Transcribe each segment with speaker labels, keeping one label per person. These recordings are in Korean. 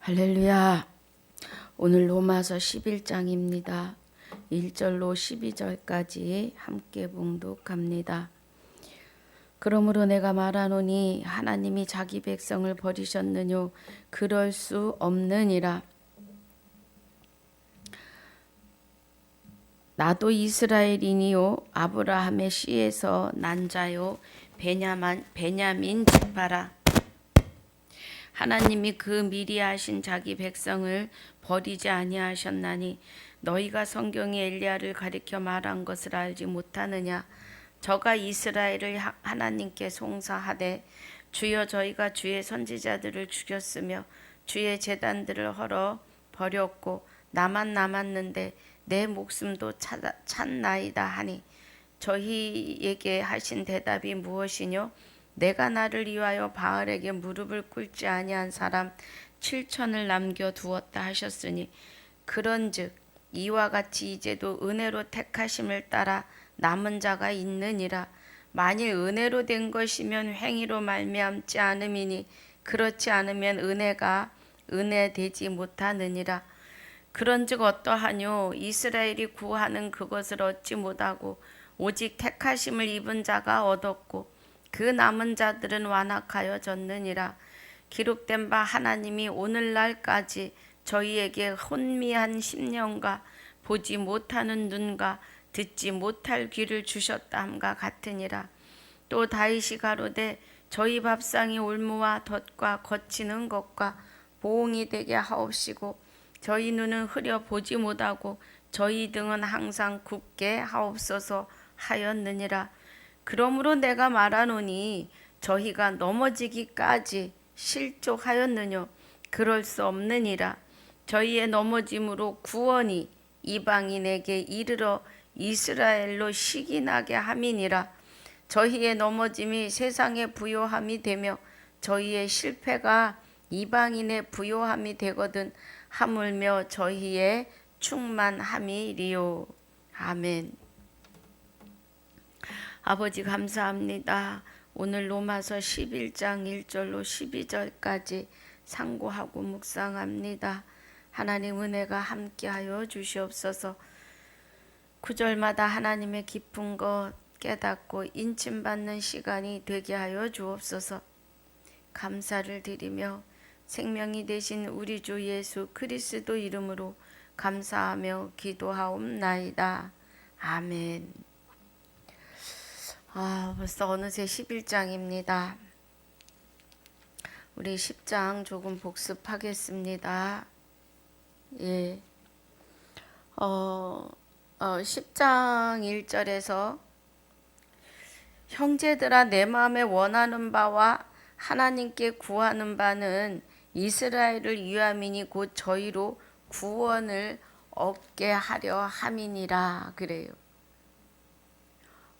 Speaker 1: 할렐루야. 오늘 로마서 11장입니다. 1절로 12절까지 함께 봉독합니다. 그러므로 내가 말하노니 하나님이 자기 백성을 버리셨느뇨? 그럴 수 없느니라. 나도 이스라엘이니요 아브라함의 씨에서 난 자요 베냐민 지파라. 하나님이 그 미리 하신 자기 백성을 버리지 아니하셨나니 너희가 성경이 엘리야를 가리켜 말한 것을 알지 못하느냐? 저가 이스라엘을 하나님께 송사하되 주여 저희가 주의 선지자들을 죽였으며 주의 제단들을 헐어 버렸고 나만 남았는데 내 목숨도 찼나이다 하니 저희에게 하신 대답이 무엇이뇨? 내가 나를 위하여 바알에게 무릎을 꿇지 아니한 사람 7천을 남겨 두었다 하셨으니 그런즉 이와 같이 이제도 은혜로 택하심을 따라 남은 자가 있느니라. 만일 은혜로 된 것이면 행위로 말미암지 않음이니 그렇지 않으면 은혜가 은혜되지 못하느니라. 그런즉 어떠하뇨? 이스라엘이 구하는 그것을 얻지 못하고 오직 택하심을 입은 자가 얻었고 그 남은 자들은 완악하여졌느니라. 기록된 바 하나님이 오늘날까지 저희에게 혼미한 심령과 보지 못하는 눈과 듣지 못할 귀를 주셨다 함과 같으니라. 또 다윗이 가로되 저희 밥상이 올무와 덫과 거치는 것과 보응이 되게 하옵시고 저희 눈은 흐려 보지 못하고 저희 등은 항상 굽게 하옵소서 하였느니라. 그러므로 내가 말하노니 저희가 넘어지기까지 실족하였느뇨? 그럴 수 없느니라. 저희의 넘어짐으로 구원이 이방인에게 이르러 이스라엘로 시기나게 함이니라. 저희의 넘어짐이 세상의 부요함이 되며 저희의 실패가 이방인의 부요함이 되거든 하물며 저희의 충만함이리요. 아멘. 아버지 감사합니다. 오늘 로마서 11장 1절로 12절까지 상고하고 묵상합니다. 하나님 은혜가 함께하여 주시옵소서. 9절마다 하나님의 깊은 것 깨닫고 인침받는 시간이 되게 하여 주옵소서. 감사를 드리며 생명이 되신 우리 주 예수 그리스도 이름으로 감사하며 기도하옵나이다. 아멘. 벌써 어느새 11장입니다. 우리 10장 조금 복습하겠습니다. 예. 10장 1절에서 형제들아 내 마음에 원하는 바와 하나님께 구하는 바는 이스라엘을 위함이니 곧 저희로 구원을 얻게 하려 함이니라 그래요.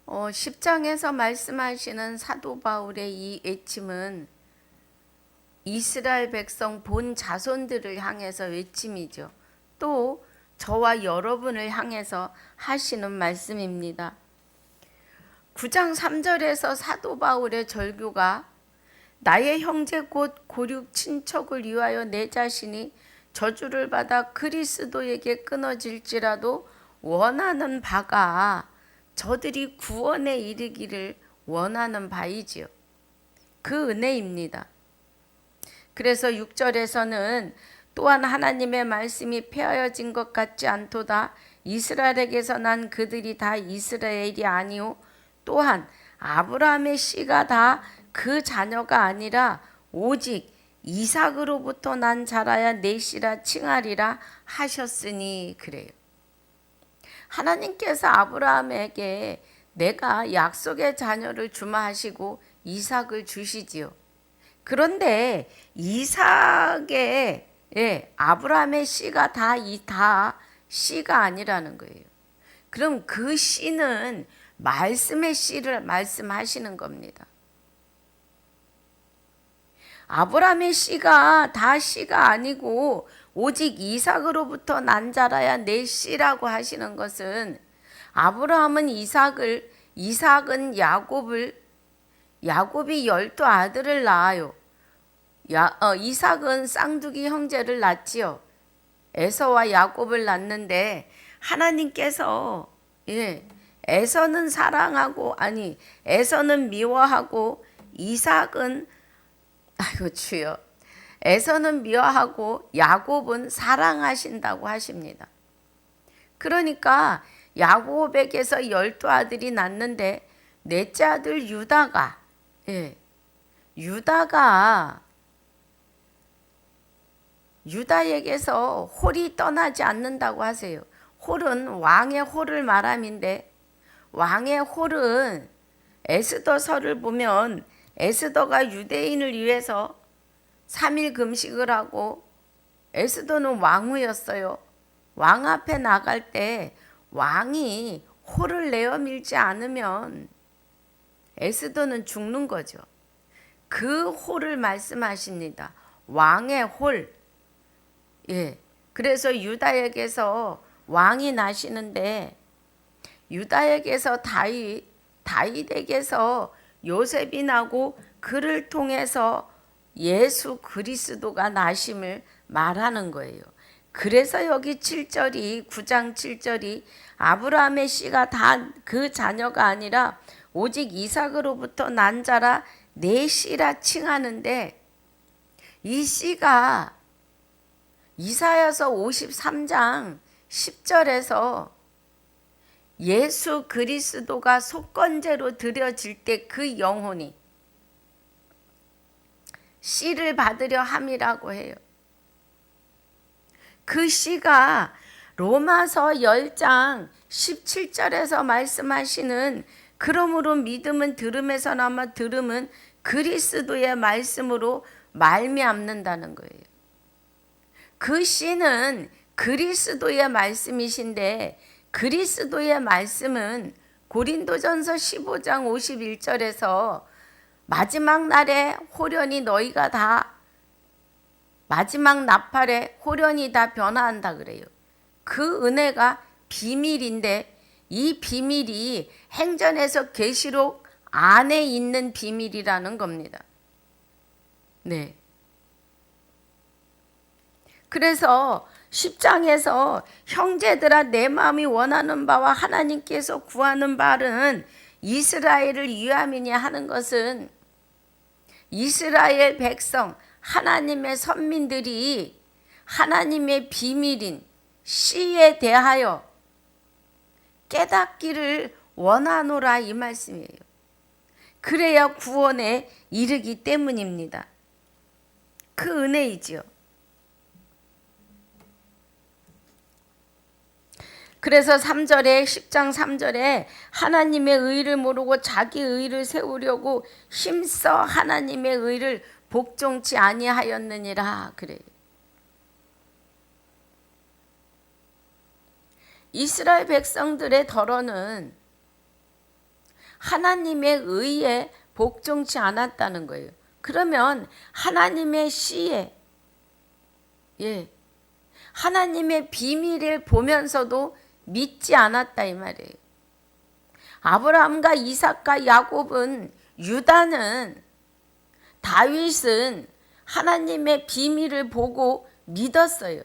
Speaker 1: 10장에서 말씀하시는 사도 바울의 이 외침은 이스라엘 백성 본 자손들을 향해서 외침이죠. 또 저와 여러분을 향해서 하시는 말씀입니다. 9장 3절에서 사도 바울의 절규가 나의 형제 곧 고륙 친척을 위하여 내 자신이 저주를 받아 그리스도에게 끊어질지라도 원하는 바가 저들이 구원에 이르기를 원하는 바이지요. 그 은혜입니다. 그래서 6절에서는 또한 하나님의 말씀이 폐하여진 것 같지 않도다. 이스라엘에게서 난 그들이 다 이스라엘이 아니오. 또한 아브라함의 씨가 다 그 자녀가 아니라 오직 이삭으로부터 난 자라야 내 씨라 칭하리라 하셨으니 그래요. 하나님께서 아브라함에게 내가 약속의 자녀를 주마 하시고 이삭을 주시지요. 그런데 이삭의 아브라함의 씨가 다 씨가 아니라는 거예요. 그럼 그 씨는 말씀의 씨를 말씀하시는 겁니다. 아브라함의 씨가 다 씨가 아니고 오직 이삭으로부터 난 자라야 내 씨라고 하시는 것은 아브라함은 이삭은 야곱이 12 아들을 낳아요. 이삭은 쌍둥이 형제를 낳지요. 에서와 야곱을 낳는데 하나님께서 에서는 사랑하고 에서는 미워하고 이삭은 주여 에서는 미워하고 야곱은 사랑하신다고 하십니다. 그러니까 야곱에게서 12아들이 낳는데 넷째 아들 유다에게서 홀이 떠나지 않는다고 하세요. 홀은 왕의 홀을 말함인데 왕의 홀은 에스더서를 보면 에스더가 유대인을 위해서 3일 금식을 하고 에스더는 왕후였어요. 왕 앞에 나갈 때 왕이 홀을 내어 밀지 않으면 에스더는 죽는 거죠. 그 홀을 말씀하십니다. 왕의 홀. 그래서 유다에게서 왕이 나시는데 유다에게서 다윗에게서 요셉이 나고 그를 통해서 예수 그리스도가 나심을 말하는 거예요. 그래서 여기 9장 7절이 아브라함의 씨가 다 그 자녀가 아니라 오직 이삭으로부터 난 자라 내 씨라 칭하는데 이 씨가 이사야서 53장 10절에서 예수 그리스도가 속건제로 드려질 때 그 영혼이 씨를 받으려 함이라고 해요. 그 씨가 로마서 10장 17절에서 말씀하시는 그러므로 믿음은 들음에서 나며 들음은 그리스도의 말씀으로 말미암는다는 거예요. 그 씨는 그리스도의 말씀이신데 그리스도의 말씀은 고린도전서 15장 51절에서 마지막 날에 호련히 너희가 다 마지막 나팔에 호련히 다 변화한다 그래요. 그 은혜가 비밀인데 이 비밀이 행전에서 계시록 안에 있는 비밀이라는 겁니다. 네. 그래서 10장에서 형제들아 내 마음이 원하는 바와 하나님께서 구하는 바는 이스라엘을 위함이냐 하는 것은 이스라엘 백성 하나님의 선민들이 하나님의 비밀인 씨에 대하여 깨닫기를 원하노라 이 말씀이에요. 그래야 구원에 이르기 때문입니다. 그 은혜이지요. 그래서 3절에 10장 3절에 하나님의 의를 모르고 자기 의를 세우려고 힘써 하나님의 의를 복종치 아니하였느니라 그래요. 이스라엘 백성들의 덜어는 하나님의 의에 복종치 않았다는 거예요. 그러면 하나님의 씨에 하나님의 비밀을 보면서도 믿지 않았다 이 말이에요. 아브라함과 이삭과 야곱은 유다는 다윗은 하나님의 비밀을 보고 믿었어요.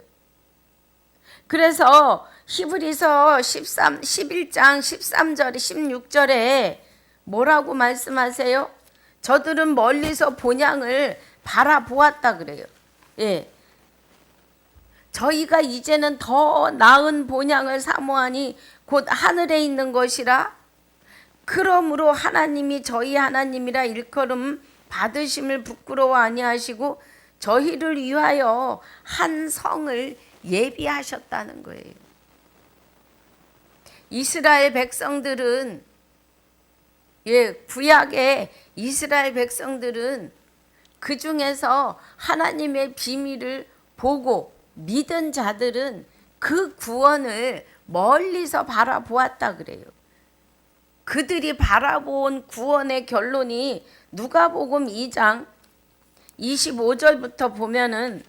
Speaker 1: 그래서 히브리서 11장 13절 16절에 뭐라고 말씀하세요? 저들은 멀리서 본향을 바라보았다 그래요. 저희가 이제는 더 나은 본향을 사모하니 곧 하늘에 있는 것이라. 그러므로 하나님이 저희 하나님이라 일컬음 받으심을 부끄러워 아니하시고 저희를 위하여 한 성을 예비하셨다는 거예요. 이스라엘 백성들은 구약의 이스라엘 백성들은 그 중에서 하나님의 비밀을 보고 믿은 자들은 그 구원을 멀리서 바라보았다 그래요. 그들이 바라본 구원의 결론이 누가복음 2장 25절부터 보면은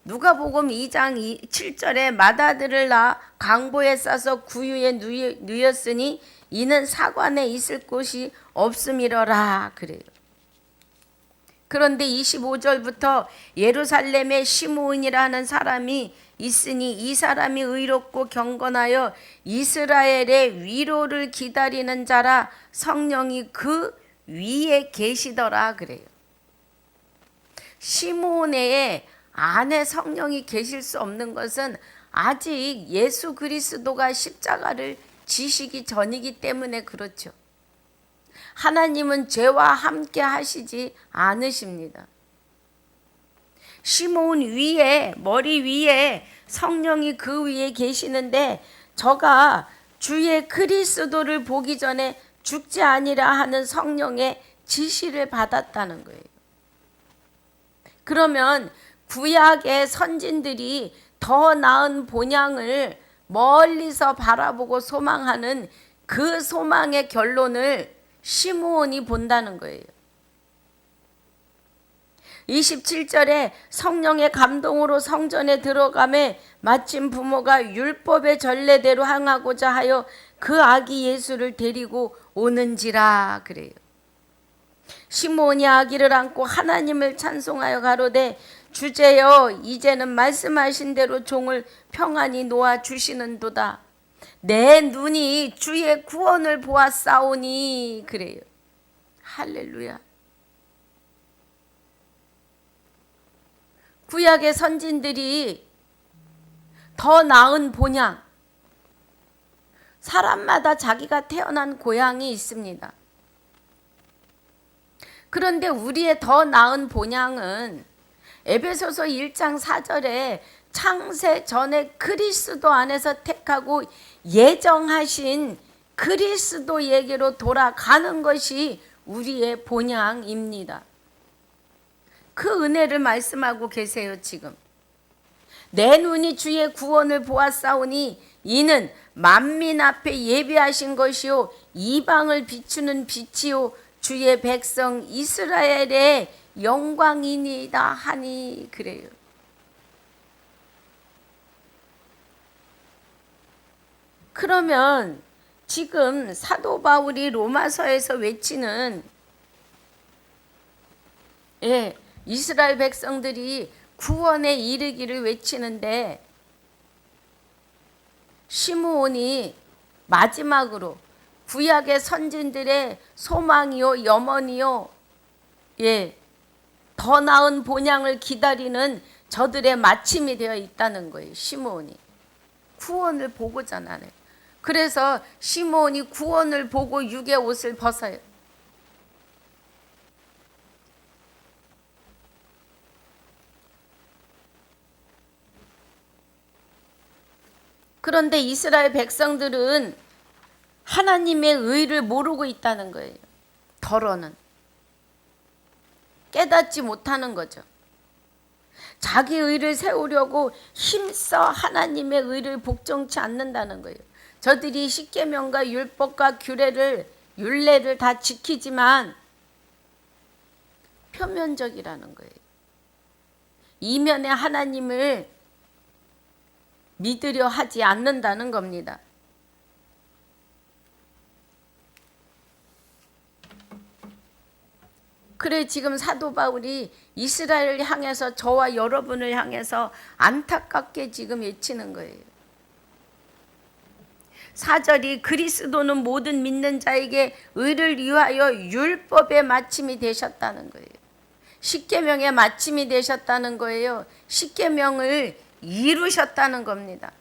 Speaker 1: 누가복음 2장 7절에 맏아들을 낳아 강보에 싸서 구유에 누였으니 이는 사관에 있을 곳이 없음이러라 그래요. 그런데 25절부터 예루살렘에 시므온이라는 사람이 있으니 이 사람이 의롭고 경건하여 이스라엘의 위로를 기다리는 자라 성령이 그 위에 계시더라 그래요. 시므온의 안에 성령이 계실 수 없는 것은 아직 예수 그리스도가 십자가를 지시기 전이기 때문에 그렇죠. 하나님은 죄와 함께 하시지 않으십니다. 시므온 위에, 머리 위에 성령이 그 위에 계시는데 저가 주의 그리스도를 보기 전에 죽지 아니라 하는 성령의 지시를 받았다는 거예요. 그러면 구약의 선진들이 더 나은 본향을 멀리서 바라보고 소망하는 그 소망의 결론을 시므온이 본다는 거예요. 27절에 성령의 감동으로 성전에 들어가매 마침 부모가 율법의 전례대로 행하고자 하여 그 아기 예수를 데리고 오는지라 그래요. 시므온이 아기를 안고 하나님을 찬송하여 가로되 주제여 이제는 말씀하신 대로 종을 평안히 놓아 주시는도다. 내 눈이 주의 구원을 보았사오니 그래요. 할렐루야. 구약의 선진들이 더 나은 본향, 사람마다 자기가 태어난 고향이 있습니다. 그런데 우리의 더 나은 본향은 에베소서 1장 4절에 창세 전에 그리스도 안에서 택하고 예정하신 그리스도에게로 돌아가는 것이 우리의 본향입니다. 그 은혜를 말씀하고 계세요. 지금 내 눈이 주의 구원을 보았사오니 이는 만민 앞에 예비하신 것이요 이방을 비추는 빛이요 주의 백성 이스라엘의 영광이니이다 하니 그래요. 그러면 지금 사도 바울이 로마서에서 외치는 이스라엘 백성들이 구원에 이르기를 외치는데 시므온이 마지막으로 구약의 선진들의 소망이요 염원이요 더 나은 본향을 기다리는 저들의 마침이 되어 있다는 거예요. 시므온이 구원을 보고자 하네. 그래서 시므온이 구원을 보고 육의 옷을 벗어요. 그런데 이스라엘 백성들은 하나님의 의를 모르고 있다는 거예요. 더러는 깨닫지 못하는 거죠. 자기 의를 세우려고 힘써 하나님의 의를 복종치 않는다는 거예요. 저들이 십계명과 율법과 율례를 다 지키지만 표면적이라는 거예요. 이면에 하나님을 믿으려 하지 않는다는 겁니다. 그래 지금 사도 바울이 이스라엘을 향해서 저와 여러분을 향해서 안타깝게 지금 외치는 거예요. 4절이 그리스도는 모든 믿는 자에게 의를 위하여 율법의 마침이 되셨다는 거예요. 십계명의 마침이 되셨다는 거예요. 십계명을 이루셨다는 겁니다.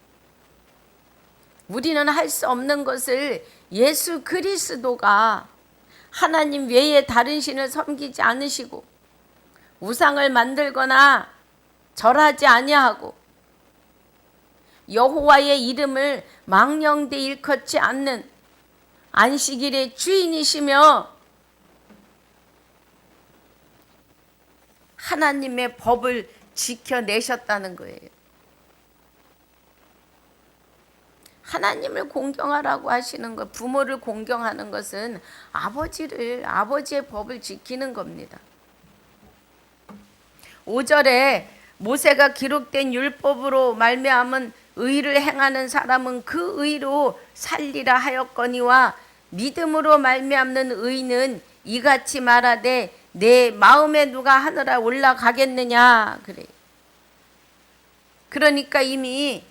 Speaker 1: 우리는 할 수 없는 것을 예수 그리스도가 하나님 외에 다른 신을 섬기지 않으시고 우상을 만들거나 절하지 아니하고 여호와의 이름을 망령되 일컫지 않는 안식일의 주인이시며 하나님의 법을 지켜내셨다는 거예요. 하나님을 공경하라고 하시는 것, 부모를 공경하는 것은 아버지의 법을 지키는 겁니다. 5절에 모세가 기록된 율법으로 말미암은 의를 행하는 사람은 그 의로 살리라 하였거니와 믿음으로 말미암는 의는 이같이 말하되 내 마음에 누가 하늘에 올라가겠느냐 그래. 그러니까 이미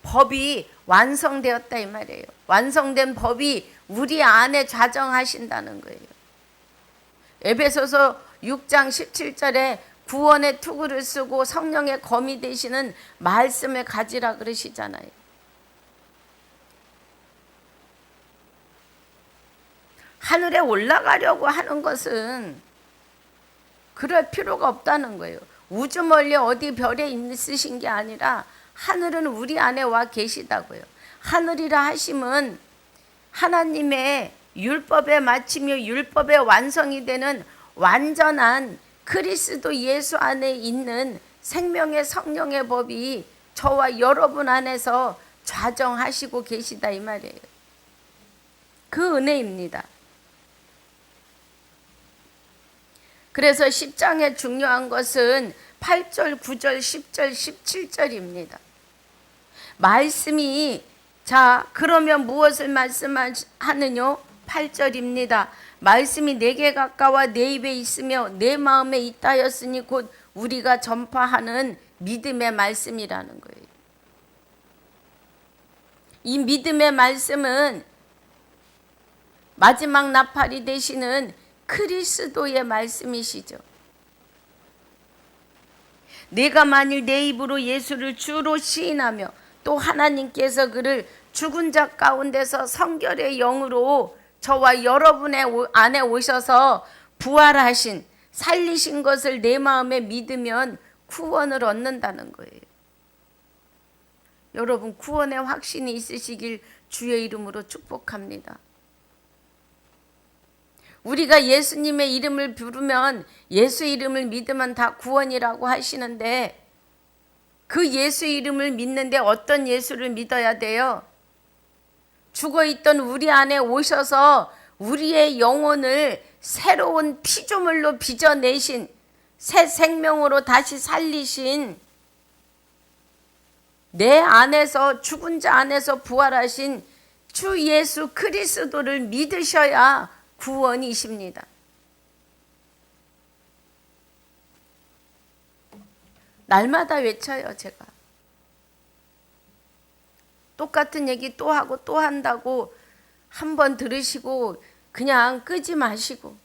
Speaker 1: 법이 완성되었다 이 말이에요. 완성된 법이 우리 안에 좌정하신다는 거예요. 에베소서 6장 17절에 구원의 투구를 쓰고 성령의 검이 되시는 말씀을 가지라 그러시잖아요. 하늘에 올라가려고 하는 것은 그럴 필요가 없다는 거예요. 우주 멀리 어디 별에 있으신 게 아니라 하늘은 우리 안에 와 계시다고요. 하늘이라 하심은 하나님의 율법의 마침이요 율법의 완성이 되는 완전한 그리스도 예수 안에 있는 생명의 성령의 법이 저와 여러분 안에서 좌정하시고 계시다 이 말이에요. 그 은혜입니다. 그래서 10장의 중요한 것은 8절, 9절, 10절, 17절입니다. 말씀이 자 그러면 무엇을 말씀하느뇨? 8절입니다. 말씀이 내게 가까워 내 입에 있으며 내 마음에 있다 하였으니 곧 우리가 전파하는 믿음의 말씀이라는 거예요. 이 믿음의 말씀은 마지막 나팔이 되시는 그리스도의 말씀이시죠. 내가 만일 내 입으로 예수를 주로 시인하며 또 하나님께서 그를 죽은 자 가운데서 성결의 영으로 저와 여러분의 안에 오셔서 부활하신 살리신 것을 내 마음에 믿으면 구원을 얻는다는 거예요. 여러분 구원의 확신이 있으시길 주의 이름으로 축복합니다. 우리가 예수님의 이름을 부르면 예수 이름을 믿으면 다 구원이라고 하시는데 그 예수 이름을 믿는데 어떤 예수를 믿어야 돼요? 죽어있던 우리 안에 오셔서 우리의 영혼을 새로운 피조물로 빚어내신 새 생명으로 다시 살리신 내 안에서 죽은 자 안에서 부활하신 주 예수 그리스도를 믿으셔야 구원이십니다. 날마다 외쳐요 제가. 똑같은 얘기 또 하고 또 한다고 한 번 들으시고 그냥 끄지 마시고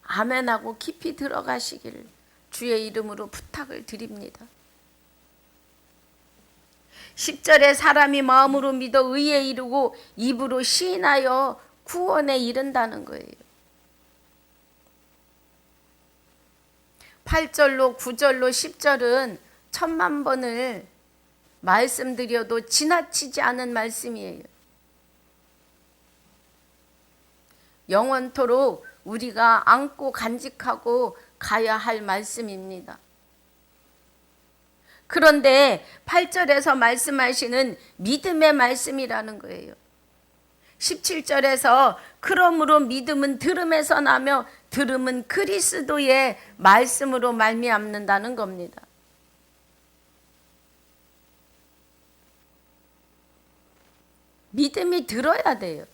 Speaker 1: 아멘하고 깊이 들어가시기를 주의 이름으로 부탁을 드립니다. 10절에 사람이 마음으로 믿어 의에 이르고 입으로 시인하여 구원에 이른다는 거예요. 8절로 9절로 10절은 1000만 번을 말씀드려도 지나치지 않은 말씀이에요. 영원토록 우리가 안고 간직하고 가야 할 말씀입니다. 그런데 8절에서 말씀하시는 믿음의 말씀이라는 거예요. 17절에서 그러므로 믿음은 들음에서 나며 들음은 그리스도의 말씀으로 말미암는다는 겁니다. 믿음이 들어야 돼요.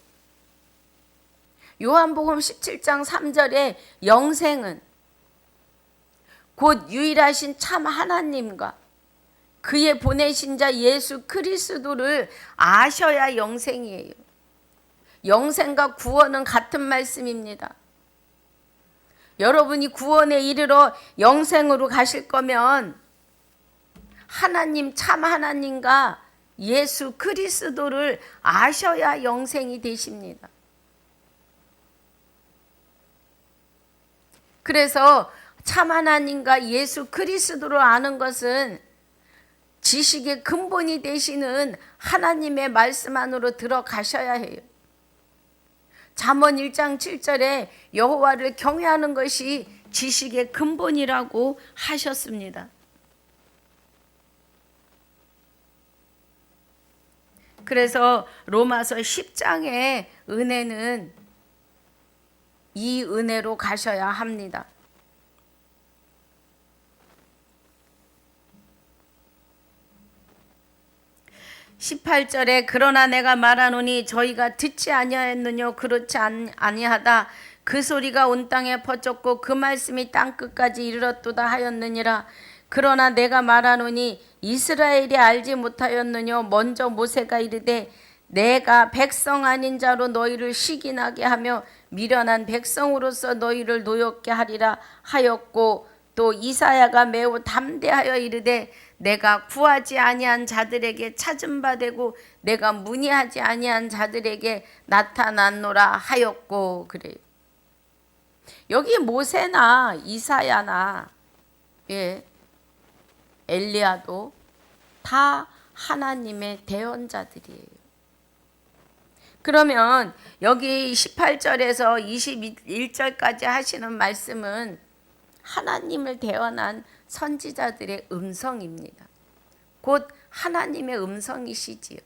Speaker 1: 요한복음 17장 3절에 영생은 곧 유일하신 참 하나님과 그의 보내신 자 예수 그리스도를 아셔야 영생이에요. 영생과 구원은 같은 말씀입니다. 여러분이 구원에 이르러 영생으로 가실 거면 하나님 참 하나님과 예수 그리스도를 아셔야 영생이 되십니다. 그래서 참 하나님과 예수 그리스도를 아는 것은 지식의 근본이 되시는 하나님의 말씀 안으로 들어가셔야 해요. 잠언 1장 7절에 여호와를 경외하는 것이 지식의 근본이라고 하셨습니다. 그래서 로마서 10장의 은혜는 이 은혜로 가셔야 합니다. 18절에 그러나 내가 말하노니 저희가 듣지 아니하였느뇨 그렇지 아니하다 그 소리가 온 땅에 퍼졌고 그 말씀이 땅 끝까지 이르렀도다 하였느니라. 그러나 내가 말하노니 이스라엘이 알지 못하였느뇨. 먼저 모세가 이르되 내가 백성 아닌 자로 너희를 시기나게 하며 미련한 백성으로서 너희를 노엽게 하리라 하였고, 또 이사야가 매우 담대하여 이르되 내가 구하지 아니한 자들에게 찾은 바 되고 내가 문의하지 아니한 자들에게 나타났노라 하였고. 그래요. 여기 모세나 이사야나 엘리야도 다 하나님의 대언자들이에요. 그러면 여기 18절에서 21절까지 하시는 말씀은 하나님을 대언한 선지자들의 음성입니다. 곧 하나님의 음성이시지요.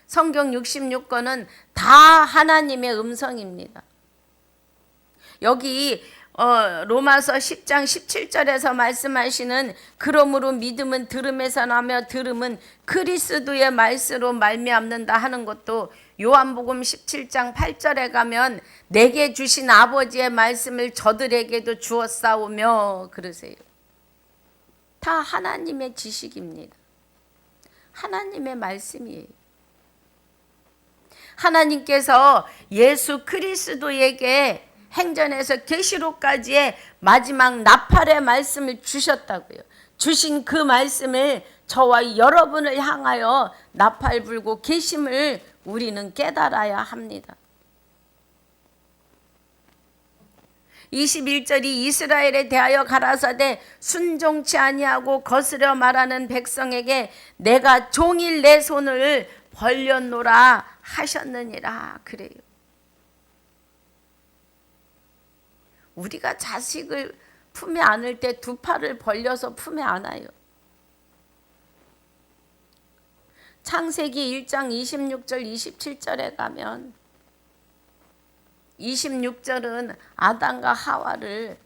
Speaker 1: 성경 66권은 다 하나님의 음성입니다. 여기 로마서 10장 17절에서 말씀하시는 그러므로 믿음은 들음에서 나며 들음은 그리스도의 말씀으로 말미암는다 하는 것도 요한복음 17장 8절에 가면 내게 주신 아버지의 말씀을 저들에게도 주었사오며 그러세요. 다 하나님의 지식입니다. 하나님의 말씀이에요. 하나님께서 예수 그리스도에게 행전에서 계시록까지의 마지막 나팔의 말씀을 주셨다고요. 주신 그 말씀을 저와 여러분을 향하여 나팔 불고 계심을 우리는 깨달아야 합니다. 21절이 이스라엘에 대하여 가라사대 순종치 아니하고 거스려 말하는 백성에게 내가 종일 내 손을 벌렸노라 하셨느니라. 그래요. 우리가 자식을 품에 안을 때 두 팔을 벌려서 품에 안아요. 창세기 1장 26절 27절에 가면 26절은 아담과 하와를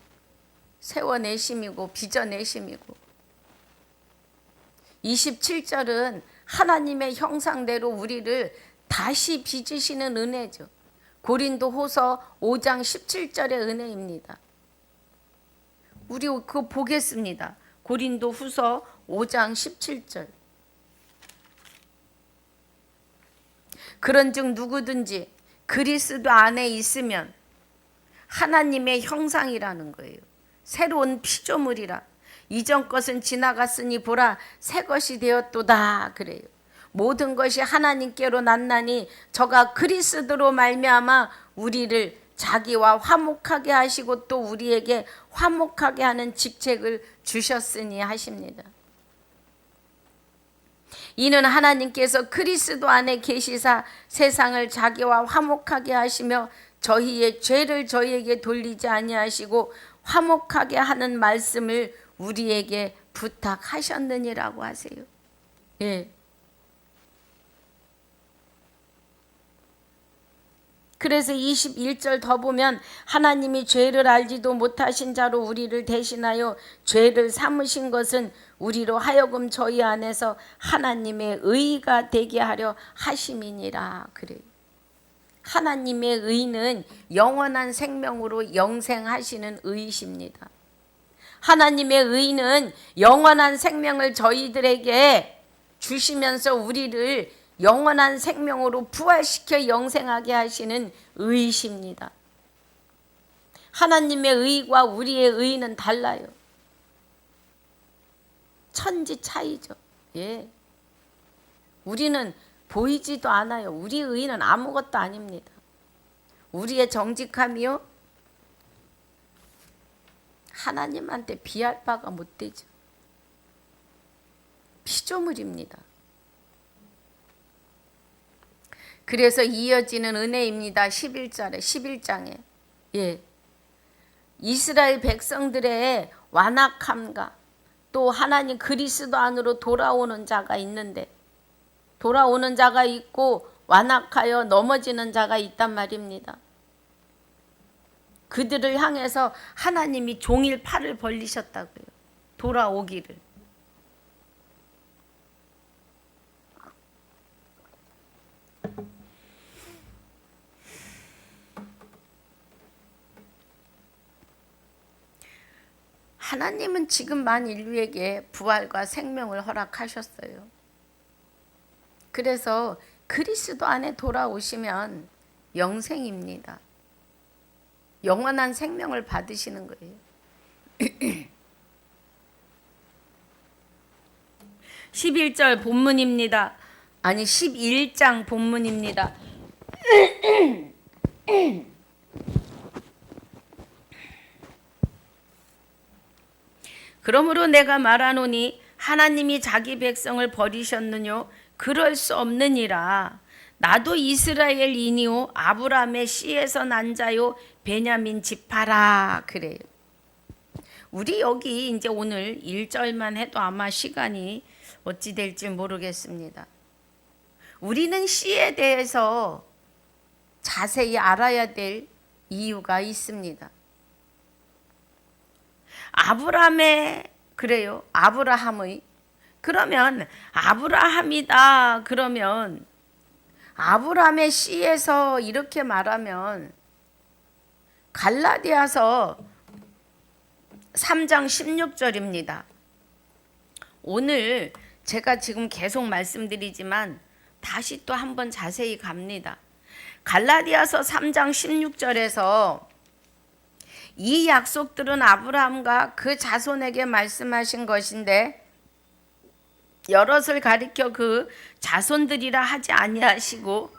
Speaker 1: 세워내심이고 빚어내심이고, 27절은 하나님의 형상대로 우리를 다시 빚으시는 은혜죠. 고린도후서 5장 17절의 은혜입니다. 우리 그거 보겠습니다. 고린도후서 5장 17절. 그런즉 누구든지 그리스도 안에 있으면 하나님의 형상이라는 거예요. 새로운 피조물이라. 이전 것은 지나갔으니 보라 새 것이 되었도다. 그래요. 모든 것이 하나님께로 났나니 저가 그리스도로 말미암아 우리를 자기와 화목하게 하시고 또 우리에게 화목하게 하는 직책을 주셨으니 하십니다. 이는 하나님께서 그리스도 안에 계시사 세상을 자기와 화목하게 하시며 저희의 죄를 저희에게 돌리지 아니하시고 화목하게 하는 말씀을 우리에게 부탁하셨느니라고 하세요. 예. 그래서 21절 더 보면 하나님이 죄를 알지도 못하신 자로 우리를 대신하여 죄를 삼으신 것은 우리로 하여금 저희 안에서 하나님의 의가 되게 하려 하심이니라. 그래요. 하나님의 의는 영원한 생명으로 영생하시는 의이십니다. 하나님의 의는 영원한 생명을 저희들에게 주시면서 우리를 영원한 생명으로 부활시켜 영생하게 하시는 의이십니다. 하나님의 의와 우리의 의는 달라요. 천지 차이죠. 예. 우리는 보이지도 않아요. 우리의 의는 아무것도 아닙니다. 우리의 정직함이요 하나님한테 비할 바가 못 되죠. 피조물입니다. 그래서 이어지는 은혜입니다. 11장에 예. 이스라엘 백성들의 완악함과 또 하나님 그리스도 안으로 돌아오는 자가 있는데, 돌아오는 자가 있고 완악하여 넘어지는 자가 있단 말입니다. 그들을 향해서 하나님이 종일 팔을 벌리셨다고요. 돌아오기를. 하나님은 지금만 인류에게 부활과 생명을 허락하셨어요. 그래서 그리스도 안에 돌아오시면 영생입니다. 영원한 생명을 받으시는 거예요. 11절 본문입니다. 아니 11장 본문입니다. 그러므로 내가 말하노니 하나님이 자기 백성을 버리셨느뇨? 그럴 수 없느니라. 나도 이스라엘이니요 아브라함의 씨에서 난 자요 베냐민 지파라. 그래요. 우리 여기 이제 오늘 1절만 해도 아마 시간이 어찌 될지 모르겠습니다. 우리는 씨에 대해서 자세히 알아야 될 이유가 있습니다. 아브라함의 그래요. 아브라함의 그러면 아브라함이다. 그러면 아브라함의 씨에서 이렇게 말하면 갈라디아서 3장 16절입니다. 오늘 제가 지금 계속 말씀드리지만 다시 또 한번 자세히 갑니다. 갈라디아서 3장 16절에서 이 약속들은 아브라함과 그 자손에게 말씀하신 것인데 여럿을 가리켜 그 자손들이라 하지 아니하시고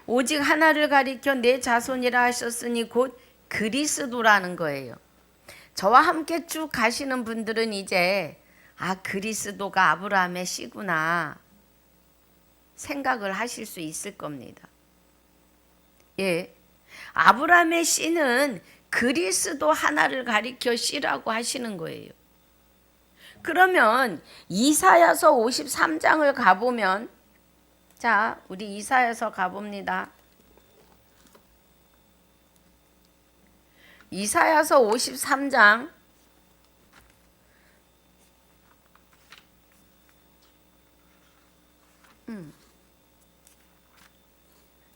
Speaker 1: 오직 하나를 가리켜 내 자손이라 하셨으니 곧 그리스도라는 거예요. 저와 함께 쭉 가시는 분들은 이제 그리스도가 아브라함의 씨구나 생각을 하실 수 있을 겁니다. 예, 아브라함의 씨는 그리스도 하나를 가리켜 씨라고 하시는 거예요. 그러면 이사야서 53장을 가보면 자, 우리 이사야서 가봅니다. 이사야서 53장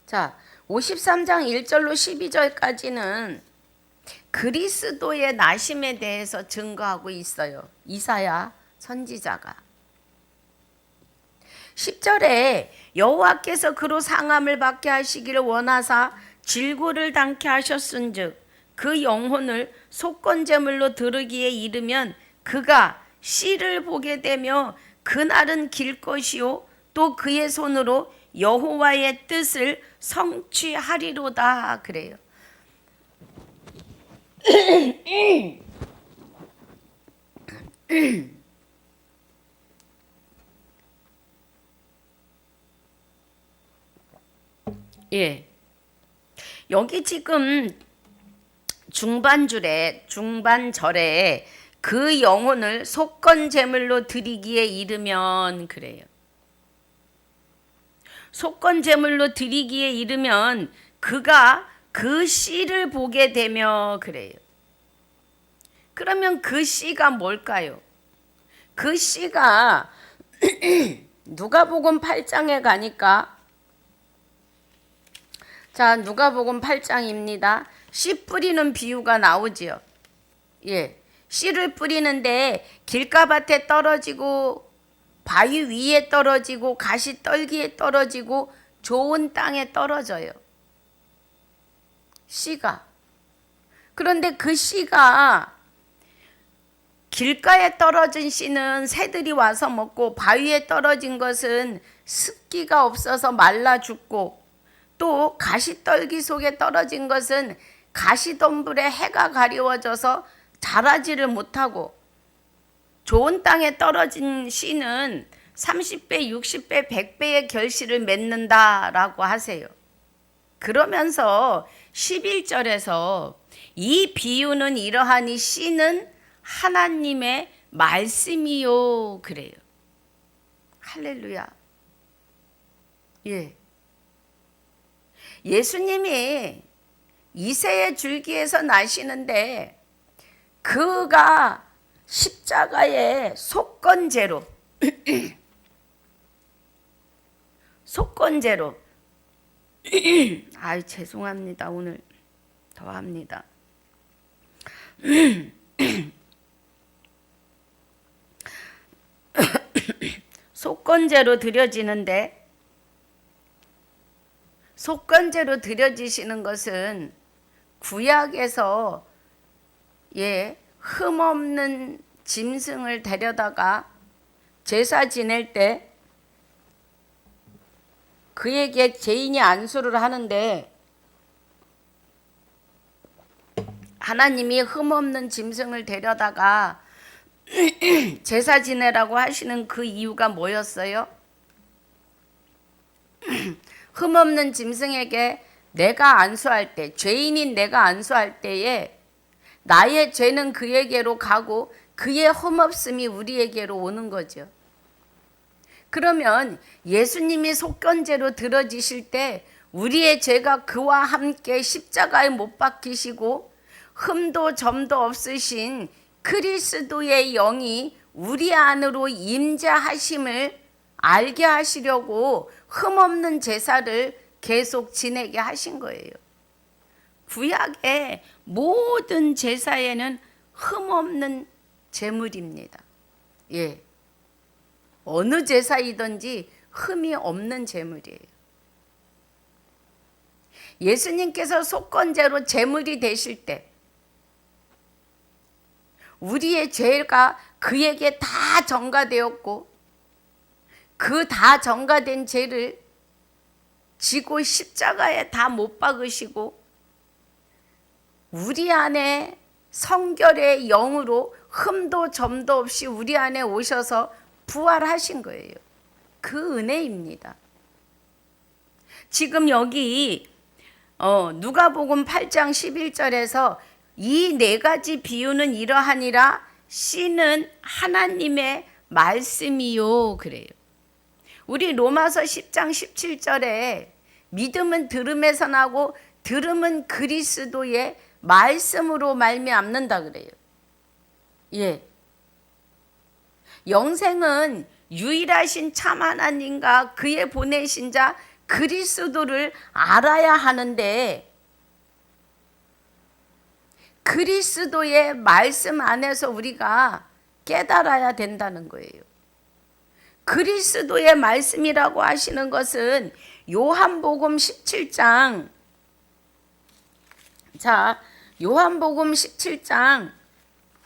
Speaker 1: 자, 53장 1절로 12절까지는 그리스도의 나심에 대해서 증거하고 있어요. 이사야 선지자가. 10절에 여호와께서 그로 상함을 받게 하시기를 원하사 질고를 당케 하셨은즉 그 영혼을 속건제물로 들으기에 이르면 그가 씨를 보게 되며 그날은 길 것이요 또 그의 손으로 여호와의 뜻을 성취하리로다. 그래요. 예. 여기 지금 중반절에 그 영혼을 속건 제물로 드리기에 이르면 그래요. 속건 제물로 드리기에 이르면 그가 그 씨를 보게 되며 그래요. 그러면 그 씨가 뭘까요? 그 씨가 누가복음 8장에 가니까 자, 누가복음 8장입니다. 씨 뿌리는 비유가 나오지요. 예. 씨를 뿌리는데 길가밭에 떨어지고 바위 위에 떨어지고 가시떨기에 떨어지고 좋은 땅에 떨어져요. 씨가. 그런데 그 씨가 길가에 떨어진 씨는 새들이 와서 먹고 바위에 떨어진 것은 습기가 없어서 말라 죽고 또 가시떨기 속에 떨어진 것은 가시덤불에 해가 가리워져서 자라지를 못하고 좋은 땅에 떨어진 씨는 30배, 60배, 100배의 결실을 맺는다라고 하세요. 그러면서 11절에서 이 비유는 이러하니 씨는 하나님의 말씀이요 그래요. 할렐루야. 예. 예수님이 이새의 줄기에서 나시는데 그가 십자가의 속건제로 죄송합니다. 오늘 더 합니다. 속건제로 드려지는데, 속건제로 드려지시는 것은 구약에서 흠없는 짐승을 데려다가 제사 지낼 때 그에게 죄인이 안수를 하는데, 하나님이 흠없는 짐승을 데려다가 제사 지내라고 하시는 그 이유가 뭐였어요? 흠없는 짐승에게 내가 안수할 때, 죄인인 내가 안수할 때에 나의 죄는 그에게로 가고 그의 흠없음이 우리에게로 오는 거죠. 그러면 예수님이 속건제로 들어지실 때 우리의 죄가 그와 함께 십자가에 못 박히시고 흠도 점도 없으신 그리스도의 영이 우리 안으로 임재하심을 알게 하시려고 흠없는 제사를 계속 지내게 하신 거예요. 구약의 모든 제사에는 흠없는 제물입니다. 어느 제사이든지 흠이 없는 제물이에요. 예수님께서 속건제로 제물이 되실 때 우리의 죄가 그에게 다 전가되었고 그 다 전가된 죄를 지고 십자가에 다 못 박으시고 우리 안에 성결의 영으로 흠도 점도 없이 우리 안에 오셔서 부활하신 거예요. 그 은혜입니다. 지금 여기 누가복음 8장 11절에서 이 네 가지 비유는 이러하니라. 씨는 하나님의 말씀이요 그래요. 우리 로마서 10장 17절에 믿음은 들음에서 나고 들음은 그리스도의 말씀으로 말미암는다 그래요. 영생은 유일하신 참 하나님과 그의 보내신 자 그리스도를 알아야 하는데 그리스도의 말씀 안에서 우리가 깨달아야 된다는 거예요. 그리스도의 말씀이라고 하시는 것은 요한복음 17장 요한복음 17장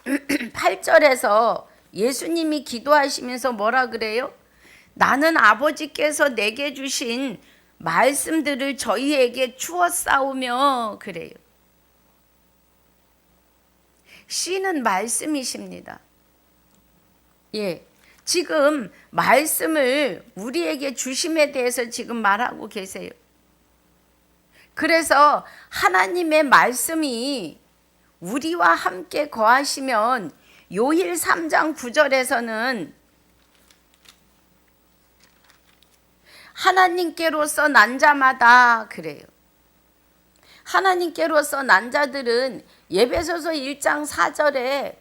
Speaker 1: 8절에서 예수님이 기도하시면서 뭐라 그래요? 나는 아버지께서 내게 주신 말씀들을 저희에게 주었사오며 그래요. 씨는 말씀이십니다. 지금 말씀을 우리에게 주심에 대해서 지금 말하고 계세요. 그래서 하나님의 말씀이 우리와 함께 거하시면 요일 3장 9절에서는 하나님께로서 난 자마다 그래요. 하나님께로서 난 자들은 에베소서 1장 4절에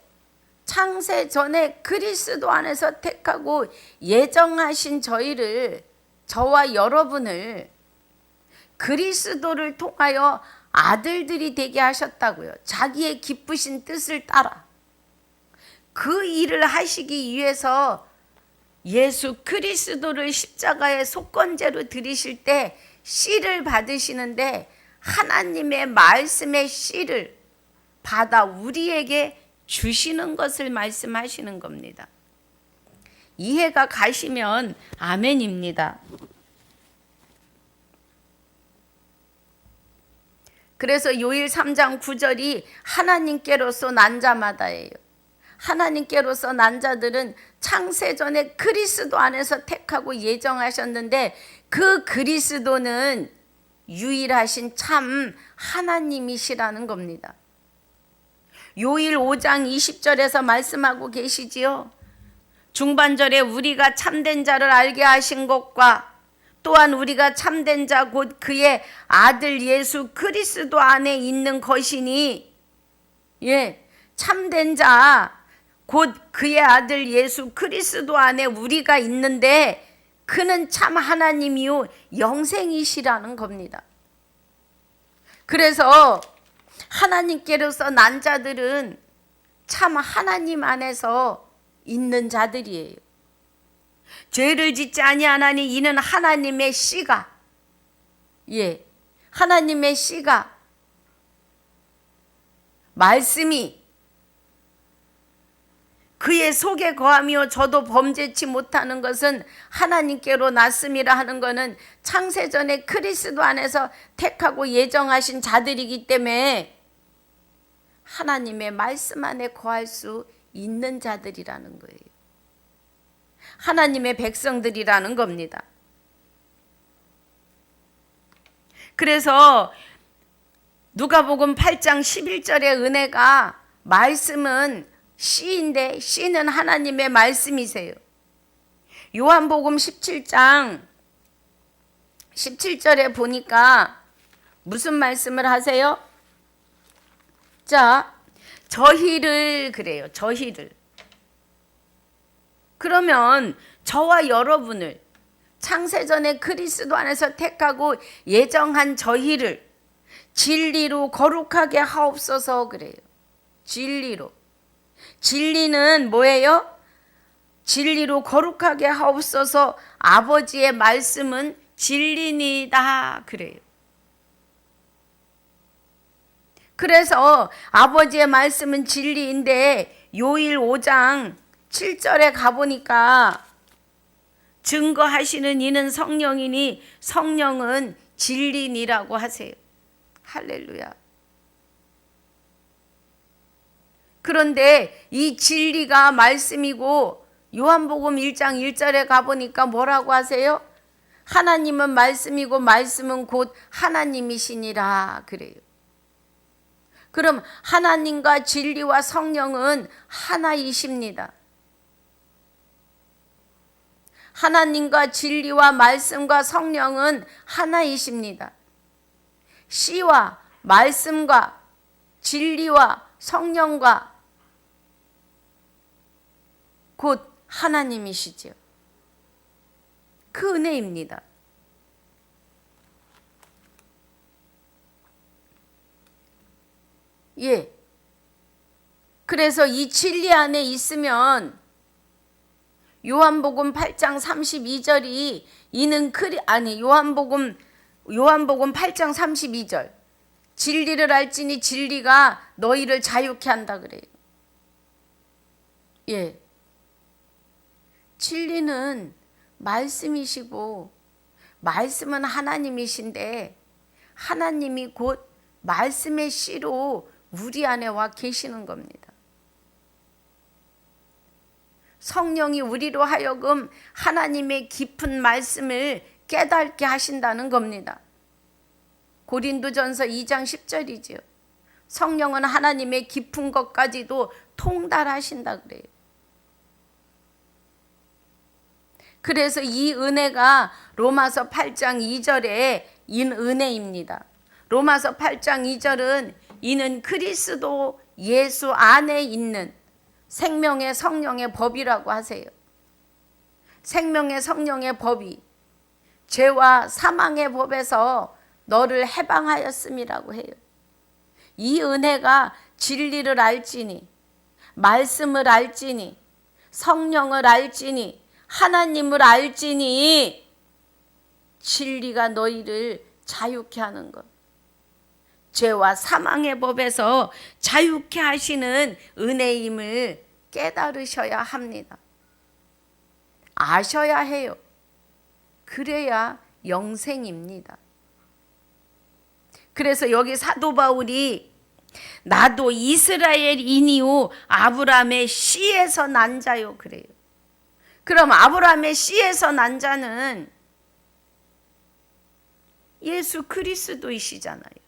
Speaker 1: 창세 전에 그리스도 안에서 택하고 예정하신 저와 여러분을 그리스도를 통하여 아들들이 되게 하셨다고요. 자기의 기쁘신 뜻을 따라. 그 일을 하시기 위해서 예수 그리스도를 십자가에 속건제로 드리실 때 씨를 받으시는데 하나님의 말씀의 씨를 받아 우리에게 주시는 것을 말씀하시는 겁니다. 이해가 가시면 아멘입니다. 그래서 요일 3장 9절이 하나님께로서 난 자마다예요. 하나님께로서 난 자들은 창세전에 그리스도 안에서 택하고 예정하셨는데 그 그리스도는 유일하신 참 하나님이시라는 겁니다. 요일 5장 20절에서 말씀하고 계시지요. 중반절에 우리가 참된 자를 알게 하신 것과 또한 우리가 참된 자 곧 그의 아들 예수 그리스도 안에 있는 것이니 참된 자 곧 그의 아들 예수 그리스도 안에 우리가 있는데 그는 참 하나님이요 영생이시라는 겁니다. 그래서 하나님께로서 난 자들은 참 하나님 안에서 있는 자들이에요. 죄를 짓지 아니하나니 이는 하나님의 씨가, 하나님의 씨가, 말씀이 그의 속에 거하며 저도 범죄치 못하는 것은 하나님께로 났음이라 하는 것은 창세전에 그리스도 안에서 택하고 예정하신 자들이기 때문에 하나님의 말씀 안에 거할 수 있는 자들이라는 거예요. 하나님의 백성들이라는 겁니다. 그래서 누가복음 8장 11절의 은혜가, 말씀은 씨인데 씨는 하나님의 말씀이세요. 요한복음 17장 17절에 보니까 무슨 말씀을 하세요? 자, 저희를 그래요. 저희를. 그러면 저와 여러분을 창세전에 그리스도 안에서 택하고 예정한 저희를 진리로 거룩하게 하옵소서 그래요. 진리로. 진리는 뭐예요? 진리로 거룩하게 하옵소서. 아버지의 말씀은 진리니다 그래요. 그래서 아버지의 말씀은 진리인데 요일 5장 7절에 가보니까 증거하시는 이는 성령이니 성령은 진리니라고 하세요. 할렐루야. 그런데 이 진리가 말씀이고 요한복음 1장 1절에 가보니까 뭐라고 하세요? 하나님은 말씀이고 말씀은 곧 하나님이시니라 그래요. 그럼 하나님과 진리와 성령은 하나이십니다. 하나님과 진리와 말씀과 성령은 하나이십니다. 씨와 말씀과 진리와 성령과 곧 하나님이시죠. 그 은혜입니다. 그래서 이 진리 안에 있으면 요한복음 8장 32절이 이는 요한복음 8장 32절. 진리를 알지니 진리가 너희를 자유케 한다 그래요. 진리는 말씀이시고 말씀은 하나님이신데 하나님이 곧 말씀의 씨로 우리 안에 와 계시는 겁니다. 성령이 우리로 하여금 하나님의 깊은 말씀을 깨닫게 하신다는 겁니다. 고린도전서 2장 10절이지요. 성령은 하나님의 깊은 것까지도 통달하신다 그래요. 그래서 이 은혜가 로마서 8장 2절에 인 은혜입니다. 로마서 8장 2절은 이는 그리스도 예수 안에 있는 생명의 성령의 법이라고 하세요. 생명의 성령의 법이 죄와 사망의 법에서 너를 해방하였음이라고 해요. 이 은혜가 진리를 알지니 말씀을 알지니 성령을 알지니 하나님을 알지니 진리가 너희를 자유케 하는 것. 죄와 사망의 법에서 자유케 하시는 은혜임을 깨달으셔야 합니다. 아셔야 해요. 그래야 영생입니다. 그래서 여기 사도 바울이 나도 이스라엘인이요 아브라함의 씨에서 난 자요 그래요. 그럼 아브라함의 씨에서 난 자는 예수 그리스도이시잖아요.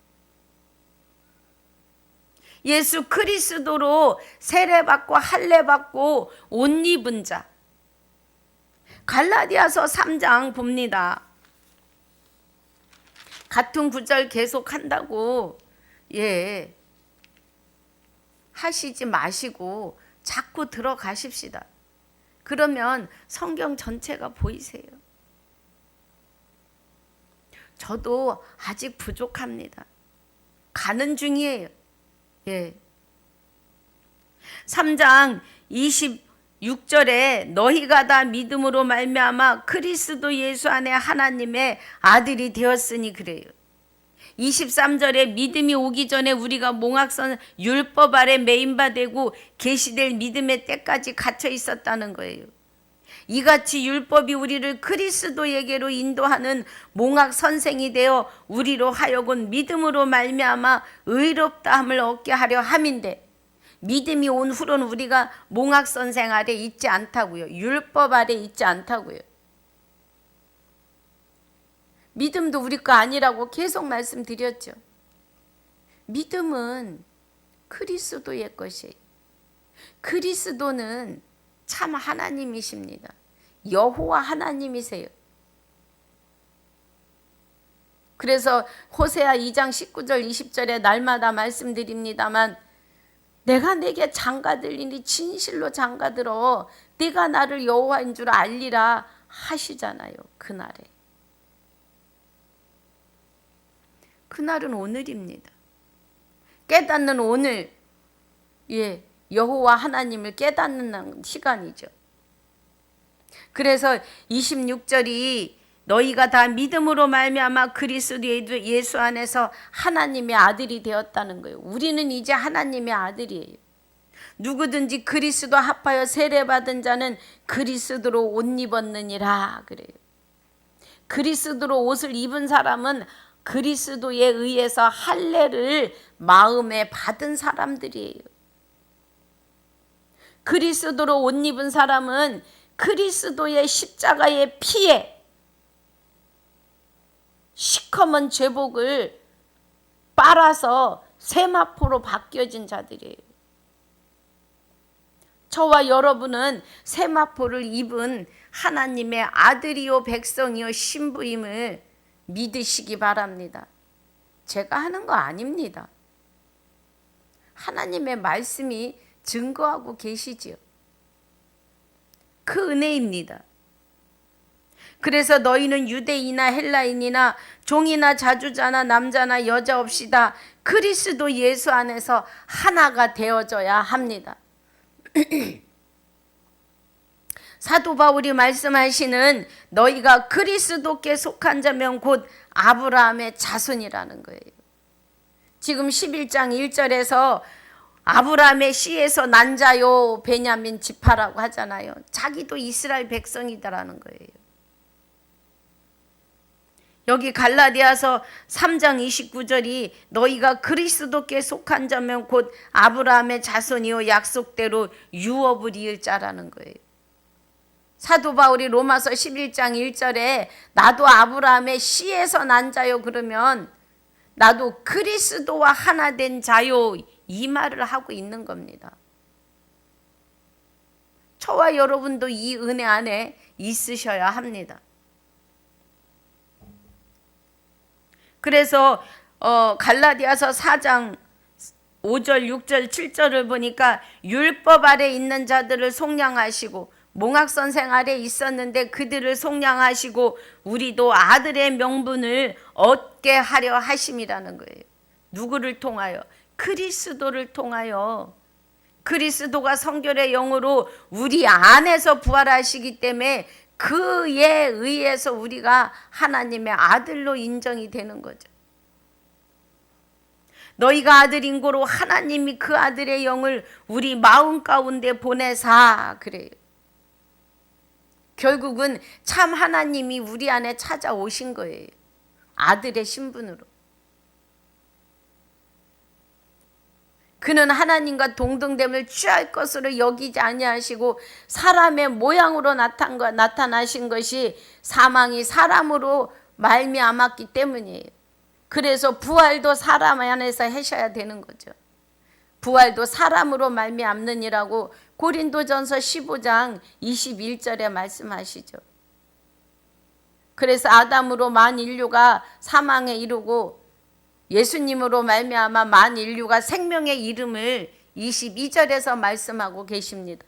Speaker 1: 예수 그리스도로 세례받고 할례받고 옷 입은 자. 갈라디아서 3장 봅니다. 같은 구절 계속 한다고 하시지 마시고 자꾸 들어가십시다. 그러면 성경 전체가 보이세요. 저도 아직 부족합니다. 가는 중이에요. 3장 26절에 너희가 다 믿음으로 말미암아 그리스도 예수 안에 하나님의 아들이 되었으니 그래요. 23절에 믿음이 오기 전에 우리가 몽학선 율법 아래 매인바 되고 계시될 믿음의 때까지 갇혀 있었다는 거예요. 이같이 율법이 우리를 그리스도에게로 인도하는 몽학 선생이 되어 우리로 하여금 믿음으로 말미암아 의롭다함을 얻게 하려 함인데, 믿음이 온 후로는 우리가 몽학 선생 아래 있지 않다고요. 율법 아래 있지 않다고요. 믿음도 우리 거 아니라고 계속 말씀드렸죠. 믿음은 그리스도의 것이에요. 그리스도는 참 하나님이십니다. 여호와 하나님이세요. 그래서 호세아 2장 19절 20절에 날마다 말씀드립니다만, 내가 내게 장가들리니 진실로 장가들어 네가 나를 여호와인 줄 알리라 하시잖아요. 그날에. 그날은 오늘입니다. 깨닫는 오늘, 여호와 하나님을 깨닫는 시간이죠. 그래서 26절이 너희가 다 믿음으로 말미암아 그리스도 예수 안에서 하나님의 아들이 되었다는 거예요. 우리는 이제 하나님의 아들이에요. 누구든지 그리스도 합하여 세례받은 자는 그리스도로 옷 입었느니라 그래요. 그리스도로 옷을 입은 사람은 그리스도에 의해서 할례를 마음에 받은 사람들이에요. 그리스도로 옷 입은 사람은 그리스도의 십자가의 피에 시커먼 죄복을 빨아서 세마포로 바뀌어진 자들이에요. 저와 여러분은 세마포를 입은 하나님의 아들이요 백성이요 신부임을 믿으시기 바랍니다. 제가 하는 거 아닙니다. 하나님의 말씀이 증거하고 계시지요. 그 은혜입니다. 그래서 너희는 유대인이나 헬라인이나 종이나 자주자나 남자나 여자 없이 다 그리스도 예수 안에서 하나가 되어져야 합니다. 사도 바울이 말씀하시는 너희가 그리스도께 속한 자면 곧 아브라함의 자손이라는 거예요. 지금 11장 1절에서 아브라함의 씨에서 난 자요 베냐민 지파라고 하잖아요. 자기도 이스라엘 백성이다라는 거예요. 여기 갈라디아서 3장 29절이 너희가 그리스도께 속한 자면 곧 아브라함의 자손이요 약속대로 유업을 이을 자라는 거예요. 사도 바울이 로마서 11장 1절에 나도 아브라함의 씨에서 난 자요 그러면 나도 그리스도와 하나 된 자요 이 말을 하고 있는 겁니다. 저와 여러분도 이 은혜 안에 있으셔야 합니다. 그래서 갈라디아서 4장 5절, 6절, 7절을 보니까 율법 아래 있는 자들을 속량하시고 몽학선생 아래 있었는데 그들을 속량하시고 우리도 아들의 명분을 얻게 하려 하심이라는 거예요. 누구를 통하여? 그리스도를 통하여. 그리스도가 성결의 영으로 우리 안에서 부활하시기 때문에 그에 의해서 우리가 하나님의 아들로 인정이 되는 거죠. 너희가 아들인 고로 하나님이 그 아들의 영을 우리 마음 가운데 보내사 그래요. 결국은 참 하나님이 우리 안에 찾아오신 거예요. 아들의 신분으로. 그는 하나님과 동등됨을 취할 것으로 여기지 아니하시고 사람의 모양으로 나타나신 것이 사망이 사람으로 말미암았기 때문이에요. 그래서 부활도 사람 안에서 하셔야 되는 거죠. 부활도 사람으로 말미암느니라고 고린도전서 15장 21절에 말씀하시죠. 그래서 아담으로 만 인류가 사망에 이르고 예수님으로 말미암아 만 인류가 생명의 이름을 22절에서 말씀하고 계십니다.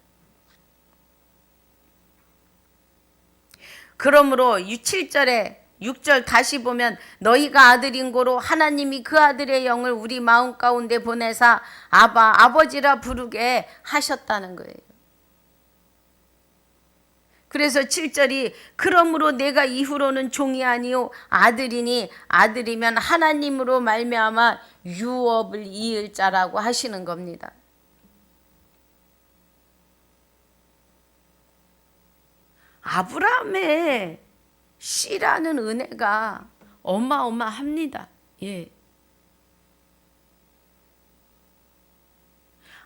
Speaker 1: 그러므로 7절에 6절 다시 보면 너희가 아들인 고로 하나님이 그 아들의 영을 우리 마음 가운데 보내사 아바 아버지라 부르게 하셨다는 거예요. 그래서 7절이 그러므로 내가 이후로는 종이 아니요 아들이니 아들이면 하나님으로 말미암아 유업을 이을 자라고 하시는 겁니다. 아브라함의 씨라는 은혜가 어마어마합니다. 예.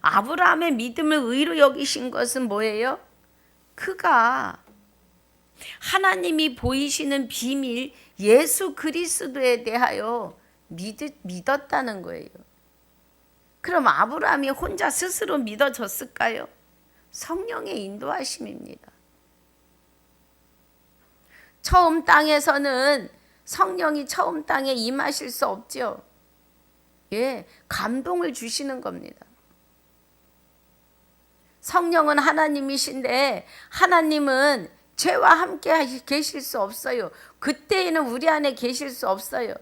Speaker 1: 아브라함의 믿음을 의로 여기신 것은 뭐예요? 그가 하나님이 보이시는 비밀 예수 그리스도에 대하여 믿었다는 거예요. 그럼 아브라함이 혼자 스스로 믿어졌을까요? 성령의 인도하심입니다. 처음 땅에서는 성령이 처음 땅에 임하실 수 없죠. 예, 감동을 주시는 겁니다. 성령은 하나님이신데 하나님은 죄와 함께 계실 수 없어요. 그때에는 우리 안에 계실 수 없어요.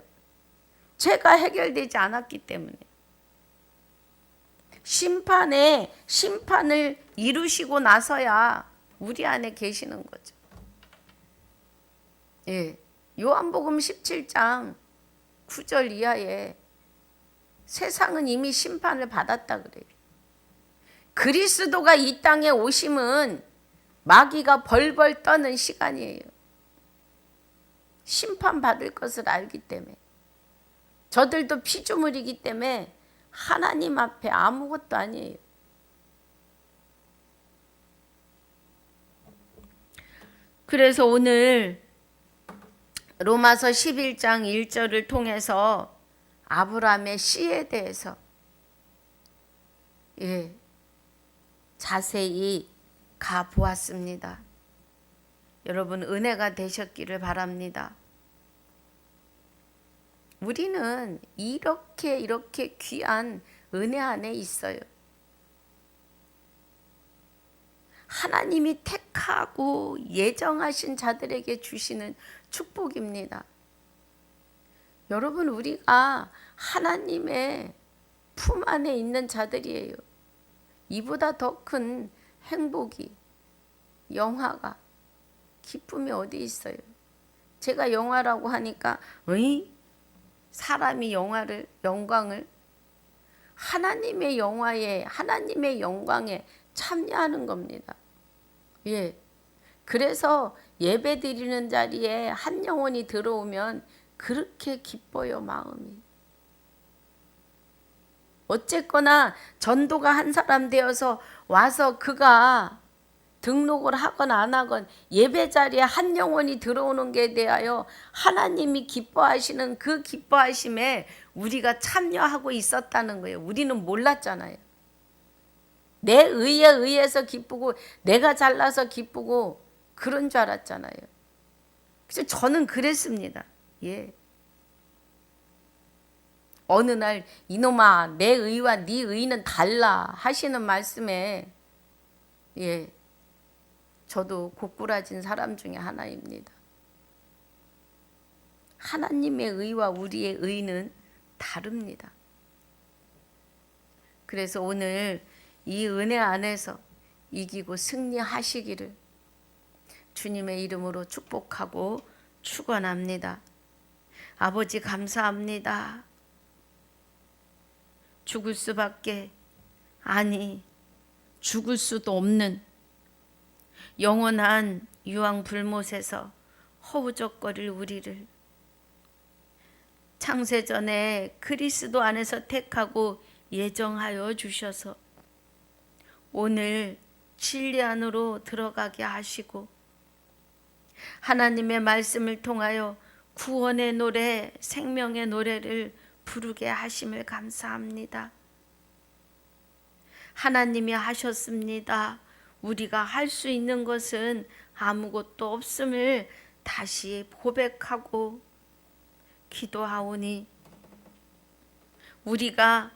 Speaker 1: 죄가 해결되지 않았기 때문에. 심판을 이루시고 나서야 우리 안에 계시는 거죠. 예, 요한복음 17장 9절 이하에 세상은 이미 심판을 받았다 그래요. 그리스도가 이 땅에 오심은 마귀가 벌벌 떠는 시간이에요. 심판받을 것을 알기 때문에. 저들도 피조물이기 때문에 하나님 앞에 아무것도 아니에요. 그래서 오늘 로마서 11장 1절을 통해서 아브라함의 씨에 대해서 자세히 가보았습니다. 여러분 은혜가 되셨기를 바랍니다. 우리는 이렇게 귀한 은혜 안에 있어요. 하나님이 택하고 예정하신 자들에게 주시는 축복입니다. 여러분 우리가 하나님의 품 안에 있는 자들이에요. 이보다 더 큰 행복이, 영화가, 기쁨이 어디 있어요? 제가 영화라고 하니까 사람이 영광을 하나님의 영화에, 하나님의 영광에 참여하는 겁니다. 예. 그래서 예배 드리는 자리에 한 영혼이 들어오면 그렇게 기뻐요, 마음이. 어쨌거나 전도가 한 사람 되어서 와서 그가 등록을 하건 안 하건 예배 자리에 한 영혼이 들어오는 게 대하여 하나님이 기뻐하시는 그 기뻐하심에 우리가 참여하고 있었다는 거예요. 우리는 몰랐잖아요. 내 의에 의해서 기쁘고 내가 잘나서 기쁘고 그런 줄 알았잖아요. 그래서 저는 그랬습니다. 예. 어느 날 이놈아 내 의와 네 의는 달라 하시는 말씀에 저도 고꾸라진 사람 중에 하나입니다. 하나님의 의와 우리의 의는 다릅니다. 그래서 오늘 이 은혜 안에서 이기고 승리하시기를 주님의 이름으로 축복하고 축원합니다. 아버지 감사합니다. 죽을 수밖에 아니 죽을 수도 없는 영원한 유황불못에서 허우적거릴 우리를 창세전에 그리스도 안에서 택하고 예정하여 주셔서 오늘 진리 안으로 들어가게 하시고 하나님의 말씀을 통하여 구원의 노래, 생명의 노래를 부르게 하심을 감사합니다. 하나님이 하셨습니다. 우리가 할 수 있는 것은 아무것도 없음을 다시 고백하고 기도하오니 우리가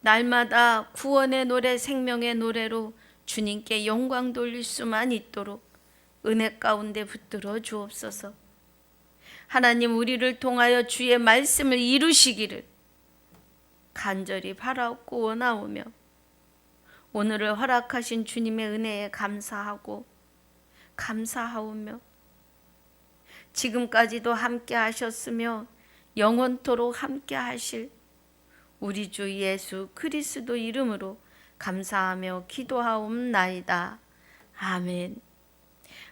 Speaker 1: 날마다 구원의 노래, 생명의 노래로 주님께 영광 돌릴 수만 있도록 은혜 가운데 붙들어 주옵소서. 하나님 우리를 통하여 주의 말씀을 이루시기를 간절히 바라옵고 원하오며 오늘을 허락하신 주님의 은혜에 감사하오며 지금까지도 함께 하셨으며 영원토록 함께 하실 우리 주 예수 그리스도 이름으로 감사하며 기도하옵나이다. 아멘.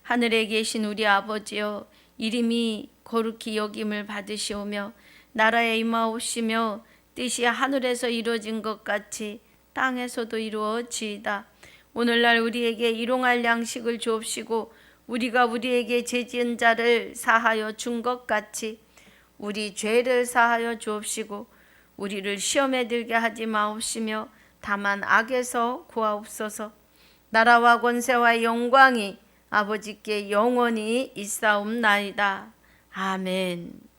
Speaker 1: 하늘에 계신 우리 아버지여, 이름이 거룩히 여김을 받으시오며 나라에 임하옵시며 뜻이 하늘에서 이루어진 것 같이 땅에서도 이루어지이다. 오늘날 우리에게 일용할 양식을 주옵시고 우리가 우리에게 죄지은 자를 사하여 준 것 같이 우리 죄를 사하여 주옵시고 우리를 시험에 들게 하지 마옵시며 다만 악에서 구하옵소서. 나라와 권세와 영광이 아버지께 영원히 있사옵나이다. 아멘.